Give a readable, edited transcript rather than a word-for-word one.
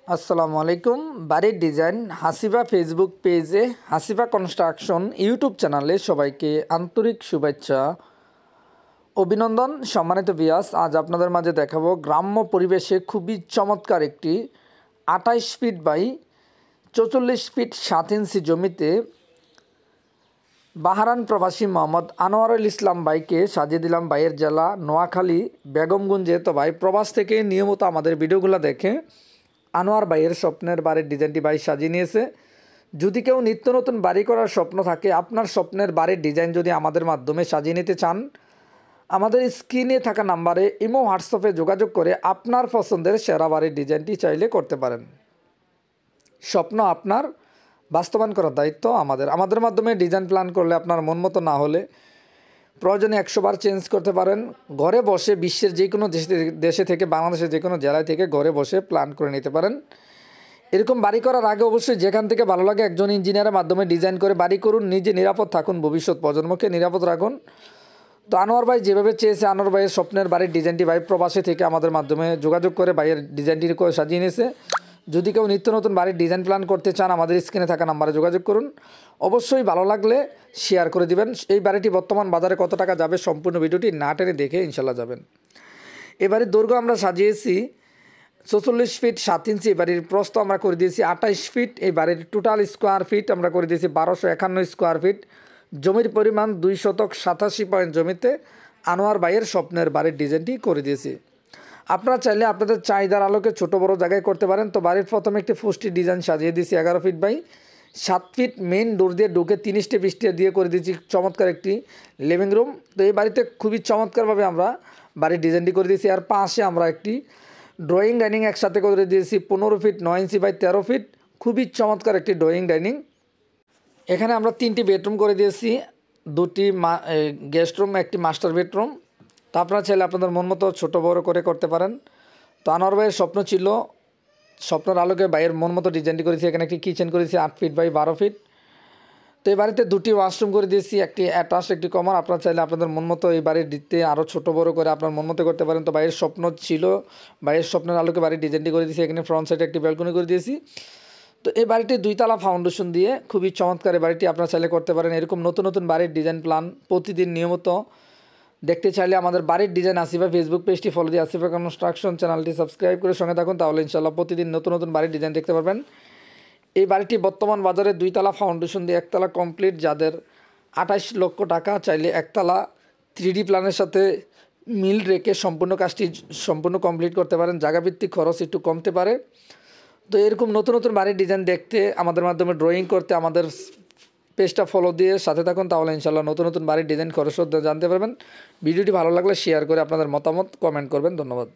আসসালামু আলাইকুম। বাড়ির ডিজাইন হাসিবা ফেসবুক পেজে, হাসিবা কনস্ট্রাকশন ইউটিউব চ্যানেলে সবাইকে আন্তরিক শুভেচ্ছা, অভিনন্দন। সম্মানিত ভিউয়ার্স, আজ আপনাদের মাঝে দেখাবো গ্রাম্য পরিবেশে খুবই চমৎকার একটি 28 ফিট বাই 44 ফিট 7 ইঞ্চি জমিতে বাহারান প্রবাসী মোহাম্মদ আনোয়ারুল ইসলাম ভাইকে সাজিয়ে দিলাম। ভাইয়ের জেলা নোয়াখালী বেগমগঞ্জে। তো ভাই প্রবাস থেকে নিয়মিত আমাদের ভিডিওগুলো দেখে আনোয়ার ভাইয়ের স্বপ্নের বাড়ির ডিজাইনটি ভাই সাজিয়ে নিয়েছে। যদি কেউ নিত্য নতুন বাড়ি করার স্বপ্ন থাকে, আপনার স্বপ্নের বাড়ির ডিজাইন যদি আমাদের মাধ্যমে সাজিয়ে নিতে চান, আমাদের স্ক্রিনে থাকা নাম্বারে ইমো হোয়াটসঅ্যাপে যোগাযোগ করে আপনার পছন্দের সেরা বাড়ির ডিজাইনটি চাইলে করতে পারেন। স্বপ্ন আপনার, বাস্তবায়ন করার দায়িত্ব আমাদের মাধ্যমে ডিজাইন প্ল্যান করলে আপনার মন মতো না হলে প্রয়োজনে 100 বার চেঞ্জ করতে পারেন। ঘরে বসে বিশ্বের যে কোনো দেশে থেকে, বাংলাদেশের যে কোনো জেলায় থেকে ঘরে বসে প্ল্যান করে নিতে পারেন। এরকম বাড়ি করার আগে অবশ্যই যেখান থেকে ভালো লাগে একজন ইঞ্জিনিয়ারের মাধ্যমে ডিজাইন করে বাড়ি করুন। নিজে নিরাপদ থাকুন, ভবিষ্যৎ প্রজন্মকে নিরাপদ রাখুন। তো আনোয়ার ভাই যেভাবে চেয়েছে, আনোয়ার ভাইয়ের স্বপ্নের বাড়ির ডিজাইনটি ভাই প্রবাসী থেকে আমাদের মাধ্যমে যোগাযোগ করে ভাইয়ের ডিজাইনটি করে সাজিয়ে নিয়েছে। যদি কেউ নিত্য নতুন বাড়ির ডিজাইন প্ল্যান করতে চান, আমাদের স্ক্রিনে থাকা নাম্বারে যোগাযোগ করুন। অবশ্যই ভালো লাগলে শেয়ার করে দিবেন। এই বাড়িটি বর্তমান বাজারে কত টাকা যাবে সম্পূর্ণ ভিডিওটি না টেনে দেখে ইনশাল্লাহ যাবেন। এই বাড়ির দৈর্ঘ্য আমরা সাজিয়েছি 44 ফিট 7 ইঞ্চি। এই বাড়ির প্রস্থ আমরা করে দিয়েছি 28 ফিট। এই বাড়ির টোটাল স্কোয়ার ফিট আমরা করে দিয়েছি 1251 স্কোয়ার ফিট। জমির পরিমাণ 2 শতক 87 পয়েন্ট জমিতে আনোয়ার ভাইয়ের স্বপ্নের বাড়ির ডিজাইনটি করে দিয়েছি। আপনারা চাইলে আপনাদের চাহিদার আলোকে ছোট বড় জায়গায় করতে পারেন। তো বাড়ির প্রথমে একটি ফুস্টি ডিজাইন সাজিয়ে দিয়েছি 11 feet by 7 feet. Main door দিয়ে ঢুকে 3 স্টেপ দিয়ে করে দিয়েছি চমৎকার একটি লিভিং রুম। তো এই বাড়িতে খুবই চমৎকারভাবে আমরা বাড়ির ডিজাইনটি করে দিয়েছি। আর পাশে আমরা একটি ড্রয়িং ডাইনিং একসাথে করে দিয়েছি 15 ফিট 9 ইঞ্চি বাই 13 ফিট। খুবই চমৎকার একটি ড্রয়িং ডাইনিং। এখানে আমরা 3টি বেডরুম করে দিয়েছি, 2টি গেস্ট রুম, একটি মাস্টার বেডরুম। তো আপনারা চাইলে আপনাদের মন মতো ছোটো বড়ো করে করতে পারেন। তো আনোয়ার ভাইয়ের স্বপ্ন ছিল, স্বপ্নের আলোকে ভাইয়ের মন মতো ডিজাইনটি করেছি। এখানে একটি কিচেন করেছি 8 ফিট বাই 12 ফিট। তো এই বাড়িতে 2টি ওয়াশরুম করে দিয়েছি, একটি অ্যাটাচ একটি কমন। আপনারা চাইলে আপনাদের মন মতো এই বাড়ির দিতে আরও ছোটো বড়ো করে আপনার মন মতো করতে পারেন। তো ভাইয়ের স্বপ্ন ছিল, ভাইয়ের স্বপ্নের আলোকে বাড়ির ডিজাইনটি করে দিয়েছি। এখানে ফ্রন্ট সাইডে একটি ব্যালকনি করে দিয়েছি। তো এই বাড়িটি 2 তলা ফাউন্ডেশন দিয়ে খুবই চমৎকার এই বাড়িটি আপনারা চাইলে করতে পারেন। এরকম নতুন নতুন বাড়ির ডিজাইন প্ল্যান প্রতিদিন নিয়মিত দেখতে চাইলে আমাদের বাড়ির ডিজাইন আসিফা ফেসবুক পেজটি ফলো দিয়ে আসিফা কনস্ট্রাকশন চ্যানেলটি সাবস্ক্রাইব করে সঙ্গে থাকুন। তাহলে ইনশাল্লাহ প্রতিদিন নতুন নতুন বাড়ির ডিজাইন দেখতে পারবেন। এই বাড়িটি বর্তমান বাজারে 2 তলা ফাউন্ডেশন দিয়ে 1 তলা কমপ্লিট, যাদের 28 লক্ষ টাকা, চাইলে 1 তলা 3D প্ল্যানের সাথে মিল রেখে সম্পূর্ণ কাজটি সম্পূর্ণ কমপ্লিট করতে পারেন। জায়গাভিত্তিক খরচ একটু কমতে পারে। তো এরকম নতুন নতুন বাড়ির ডিজাইন দেখতে, আমাদের মাধ্যমে ড্রয়িং করতে আমাদের পেজটা ফলো দিয়ে সাথে থাকুন। তাহলে ইনশাল্লাহ নতুন নতুন বাড়ির ডিজাইন খরচ জানতে পারবেন। ভিডিওটি ভালো লাগলে শেয়ার করে আপনাদের মতামত কমেন্ট করবেন। ধন্যবাদ।